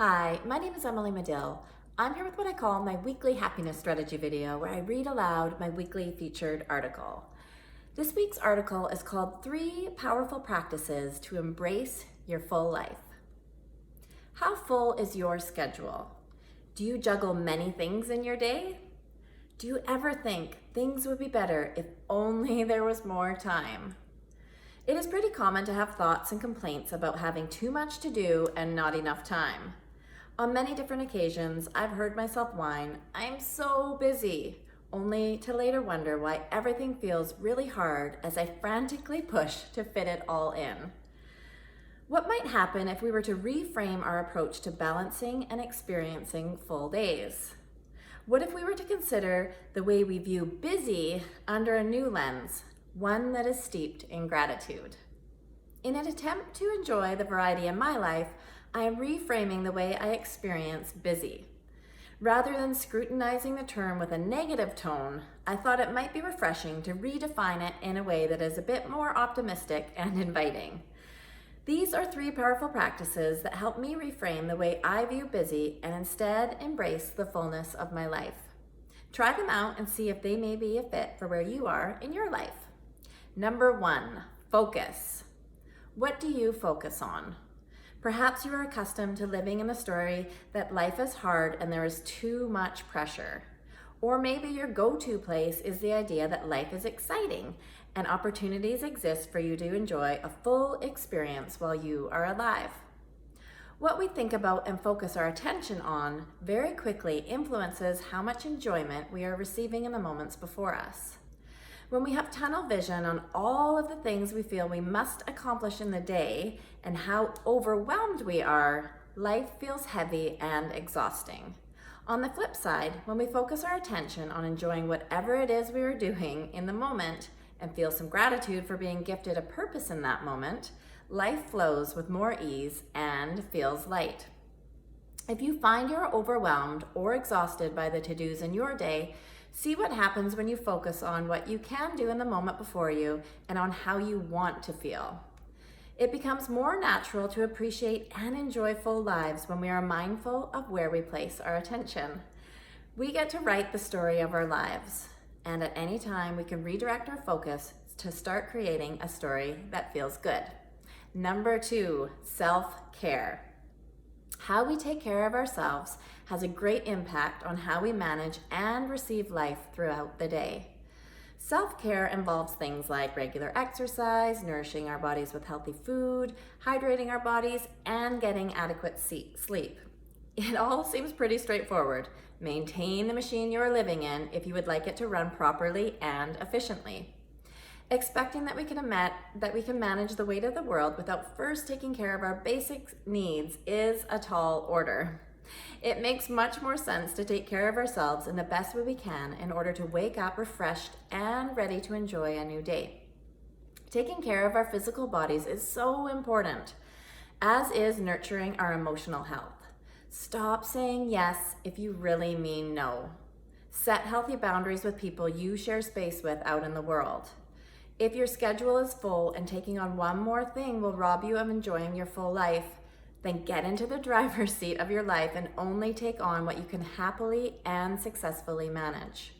Hi, my name is Emily Medill. I'm here with what I call my weekly happiness strategy video where I read aloud my weekly featured article. This week's article is called 3 Powerful Practices to Embrace Your Full Life. How full is your schedule? Do you juggle many things in your day? Do you ever think things would be better if only there was more time? It is pretty common to have thoughts and complaints about having too much to do and not enough time. On many different occasions, I've heard myself whine, "I'm so busy," only to later wonder why everything feels really hard as I frantically push to fit it all in. What might happen if we were to reframe our approach to balancing and experiencing full days? What if we were to consider the way we view busy under a new lens, one that is steeped in gratitude? In an attempt to enjoy the variety in my life, I am reframing the way I experience busy. Rather than scrutinizing the term with a negative tone, I thought it might be refreshing to redefine it in a way that is a bit more optimistic and inviting. These are 3 powerful practices that help me reframe the way I view busy and instead embrace the fullness of my life. Try them out and see if they may be a fit for where you are in your life. Number 1, focus. What do you focus on? Perhaps you are accustomed to living in the story that life is hard and there is too much pressure. Or maybe your go-to place is the idea that life is exciting and opportunities exist for you to enjoy a full experience while you are alive. What we think about and focus our attention on very quickly influences how much enjoyment we are receiving in the moments before us. When we have tunnel vision on all of the things we feel we must accomplish in the day and how overwhelmed we are, life feels heavy and exhausting. On the flip side, when we focus our attention on enjoying whatever it is we are doing in the moment and feel some gratitude for being gifted a purpose in that moment, life flows with more ease and feels light. If you find you're overwhelmed or exhausted by the to-dos in your day, see what happens when you focus on what you can do in the moment before you and on how you want to feel. It becomes more natural to appreciate and enjoy full lives when we are mindful of where we place our attention. We get to write the story of our lives, and at any time we can redirect our focus to start creating a story that feels good. Number 2, self-care. How we take care of ourselves has a great impact on how we manage and receive life throughout the day. Self-care involves things like regular exercise, nourishing our bodies with healthy food, hydrating our bodies, and getting adequate sleep. It all seems pretty straightforward. Maintain the machine you are living in if you would like it to run properly and efficiently. Expecting that we can manage the weight of the world without first taking care of our basic needs is a tall order. It makes much more sense to take care of ourselves in the best way we can in order to wake up refreshed and ready to enjoy a new day. Taking care of our physical bodies is so important, as is nurturing our emotional health. Stop saying yes if you really mean no. Set healthy boundaries with people you share space with out in the world. If your schedule is full and taking on one more thing will rob you of enjoying your full life, then get into the driver's seat of your life and only take on what you can happily and successfully manage.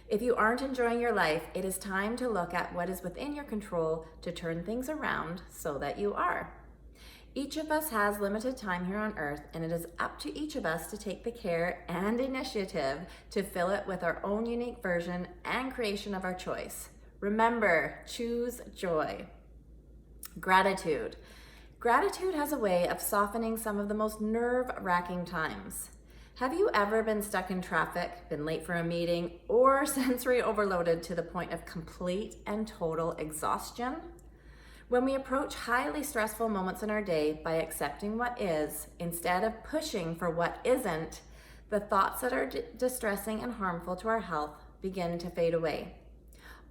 If you aren't enjoying your life, it is time to look at what is within your control to turn things around so that you are. Each of us has limited time here on earth, and it is up to each of us to take the care and initiative to fill it with our own unique version and creation of our choice. Remember, choose joy. Gratitude. Gratitude has a way of softening some of the most nerve-wracking times. Have you ever been stuck in traffic, been late for a meeting, or sensory overloaded to the point of complete and total exhaustion? When we approach highly stressful moments in our day by accepting what is, instead of pushing for what isn't, the thoughts that are distressing and harmful to our health begin to fade away.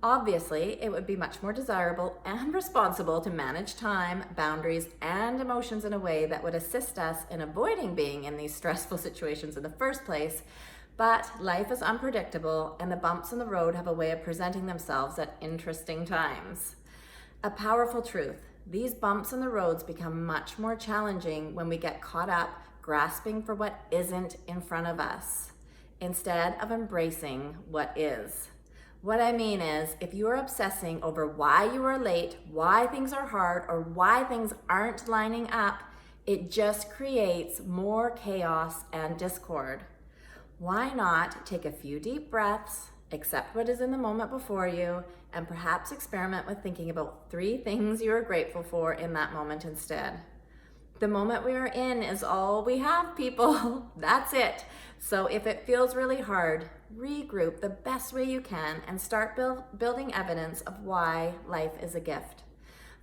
Obviously, it would be much more desirable and responsible to manage time, boundaries, and emotions in a way that would assist us in avoiding being in these stressful situations in the first place, but life is unpredictable and the bumps in the road have a way of presenting themselves at interesting times. A powerful truth: these bumps in the roads become much more challenging when we get caught up grasping for what isn't in front of us instead of embracing what is. What I mean is, if you are obsessing over why you are late, why things are hard, or why things aren't lining up, it just creates more chaos and discord. Why not take a few deep breaths, accept what is in the moment before you, and perhaps experiment with thinking about 3 things you are grateful for in that moment instead. The moment we are in is all we have, people. That's it. So if it feels really hard, regroup the best way you can and start building evidence of why life is a gift.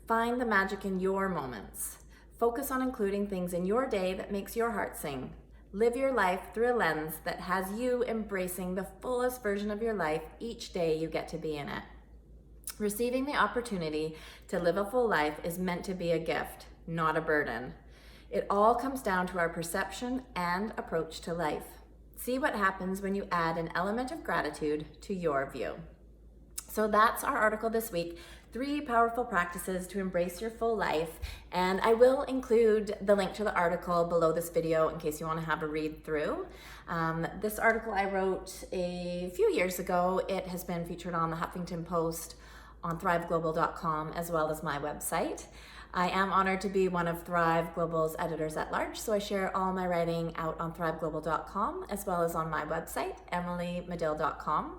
Find the magic in your moments. Focus on including things in your day that makes your heart sing. Live your life through a lens that has you embracing the fullest version of your life each day you get to be in it. Receiving the opportunity to live a full life is meant to be a gift, not a burden. It all comes down to our perception and approach to life. See what happens when you add an element of gratitude to your view. So that's our article this week, 3 powerful practices to embrace your full life. And I will include the link to the article below this video in case you want to have a read through. This article I wrote a few years ago. It has been featured on the Huffington Post, on thriveglobal.com, as well as my website. I am honored to be one of Thrive Global's editors at large, so I share all my writing out on thriveglobal.com as well as on my website, emilymedill.com.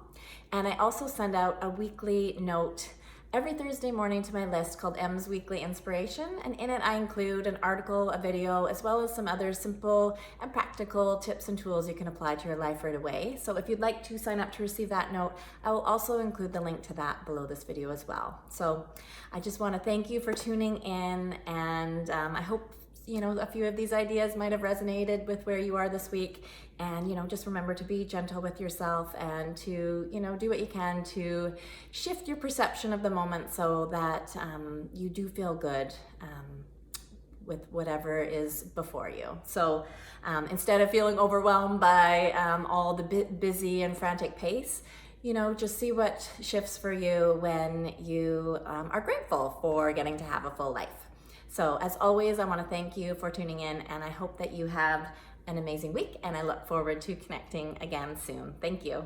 And I also send out a weekly note every Thursday morning to my list called M's Weekly Inspiration, and in it I include an article, a video, as well as some other simple and practical tips and tools you can apply to your life right away. So if you'd like to sign up to receive that note, I will also include the link to that below this video as well. So I just want to thank you for tuning in, and I hope a few of these ideas might have resonated with where you are this week. And, just remember to be gentle with yourself and to, do what you can to shift your perception of the moment so that you do feel good with whatever is before you. So instead of feeling overwhelmed by all the busy and frantic pace, just see what shifts for you when you are grateful for getting to have a full life. So as always, I want to thank you for tuning in, and I hope that you have an amazing week, and I look forward to connecting again soon. Thank you.